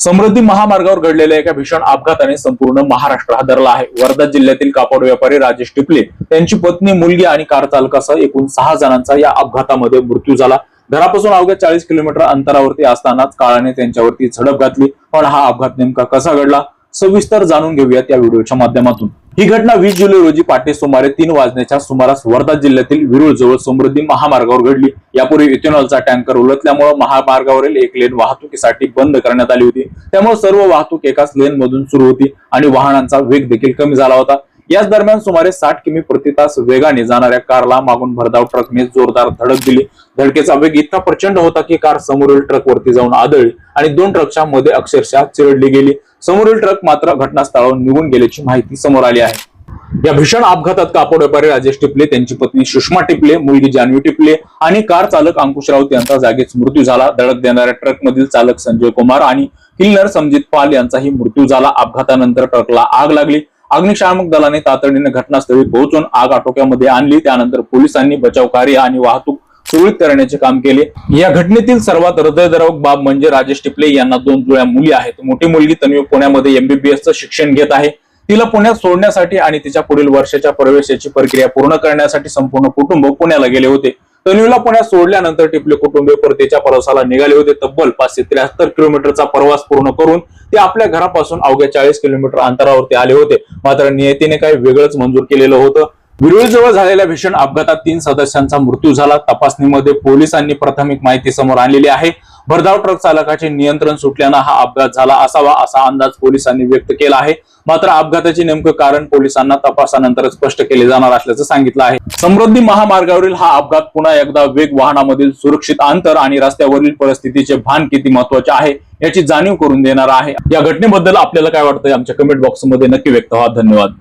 समृद्धी महामार्गावर घडलेल्या एका भीषण अपघाताने संपूर्ण महाराष्ट्र हादरला आहे। वर्धा जिल्ह्यातील कापड व्यापारी राजेश टिपले, त्यांची पत्नी, मुलगी आणि कार चालकासह एकूण 6 जणांचा या अपघातामध्ये मृत्यू झाला। घरापासून अवघ्या 40 किलोमीटर अंतरावरती असतानाच काळाने त्यांच्यावरती झडप घातली। पण हा अपघात नेमका कसा घडला, सविस्तर जाणून घेऊयात या व्हिडिओच्या माध्यमातून। ही घटना 20 जुलै रोजी पहाटे सुमारे 3 वाजण्याच्या सुमारास वर्धा जिल्ह्यातील विरुळ जवळ समृद्धी महामार्गावर घडली। यापूर्वी इथेनॉलचा टँकर उलटल्यामुळे महामार्गावरील एक लेन वाहतुकीसाठी बंद करण्यात आली होती। त्यामुळे सर्व वाहतूक एकाच लेन मधून सुरू होती आणि वाहनांचा वेग देखील कमी झाला होता। याच दरम्यान सुमारे 60 किमी प्रति तास वेगाने जाणाऱ्या कारला मागून भरधाव ट्रकने जोरदार धडक दिली। धडकेचा वेग इतका प्रचंड होता की कार समोरील ट्रक वरती जाऊन आदळली आणि 2 ट्रकच्या मध्ये अक्षरशः चिरडली गेली। समोरील ट्रक मात्र घटनास्थळावर निघून गेल्याची माहिती समोर आली आहे। या भीषण अपघातात कापड व्यापारी राजेश टिपले, त्यांची पत्नी सुषमा टिपले, मुलगी जान्हवी टिपले आणि कार चालक अंकुश राऊत यांचा जागीच मृत्यू झाला। धडक देणाऱ्या ट्रक मधील चालक संजय कुमार आणि किन्नर समजित पाल यांचाही मृत्यू झाला। अपघातानंतर ट्रकला आग लागली। अग्निशामक दलाने तातडीने घटनास्थळी पोहोचून आग आटोक्यामध्ये आणली। त्यानंतर पोलिसांनी बचाव कार्य आणि वाहतूक सुरळीत करण्याचे काम केले। या घटनेतील सर्वात हृदयद्रावक बाब म्हणजे राजेश टिपले यांना 2 जुळ्या मुली आहेत। मोठी मुलगी तन्वी पुण्यामध्ये MBBS चं शिक्षण घेत आहे। तिला पुण्यात सोडण्यासाठी आणि तिच्या पुढील वर्षाच्या प्रवेशाची प्रक्रिया पूर्ण करण्यासाठी संपूर्ण कुटुंब पुण्याला गेले होते। तन्वीला पुण्यात सोडल्यानंतर टिपले कुटुंबीय परतीच्या प्रवासाला निघाले होते। तब्बल 573 किलोमीटरचा प्रवास पूर्ण करून ते आपल्या घरापासून अवघ्या 40 किलोमीटर अंतरावरती आले होते। मात्र नियतीने काही वेगळंच मंजूर केलेलं होतं। विरुळ जवळ झालेल्या भीषण अपघातात 3 सदस्यांचा मृत्यू झाला। तपासणीमध्ये पोलिसांनी प्राथमिक माहिती समोर आणलेली आहे। भरधाव ट्रक चालकाचे नियंत्रण सुटल्यानं हा अपघात झाला असावा असा अंदाज पोलिसांनी व्यक्त केला आहे। मात्र अपघाताचे नेमकं कारण पोलिसांना तपासानंतर स्पष्ट केले जाणार असल्याचं सांगितलं आहे। समृद्धी महामार्गावरील हा अपघात पुन्हा एकदा वेग, वाहनामधील सुरक्षित अंतर आणि रस्त्यावरील परिस्थितीचे भान किती महत्त्वाचे आहे याची जाणीव करून देणार आहे। या घटनेबद्दल आपल्याला काय वाटतंय आमच्या कमेंट बॉक्स मध्ये नक्की व्यक्त व्हा। धन्यवाद।